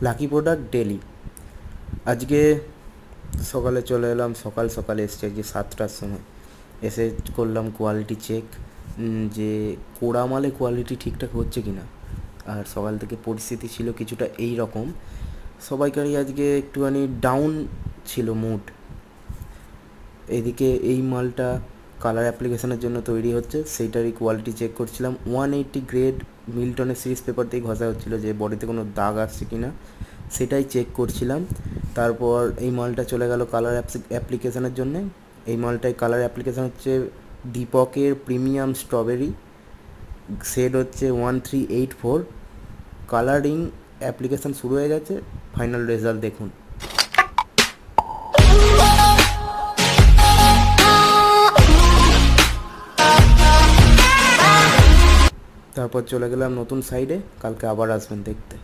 Lucky product daily. আজকে সকালে চলে এলাম, সকাল সকালে এসছি আজকে 7টার সময়। এসে করলাম কোয়ালিটি চেক, যে কোড়া মালে কোয়ালিটি ঠিকঠাক হচ্ছে কি না। আর সকাল থেকে পরিস্থিতি ছিল কিছুটা এই রকম, সবাইকারই আজকে একটুখানি ডাউন ছিল মুড। এদিকে এই মালটা কালার অ্যাপ্লিকেশনের জন্য তৈরি হচ্ছে, সেইটারই কোয়ালিটি চেক করছিলাম। 180 গ্রেড মিল্টনের সিরিজ পেপার দিয়ে ঘষা হচ্ছিলো যে বডিতে কোনো দাগ আসছে কি না, সেটাই চেক করছিলাম। তারপর এই মালটা চলে গেল কালার অ্যাপ্লিকেশনের জন্যে। এই মালটায় কালার অ্যাপ্লিকেশন হচ্ছে দীপকের প্রিমিয়াম স্ট্রবেরি, শেড হচ্ছে 1384। কালারিং অ্যাপ্লিকেশান শুরু হয়ে গেছে, ফাইনাল রেজাল্ট দেখুন। তারপর চলে গেলাম নতুন সাইডে, কালকে আবার আসবেন দেখতে।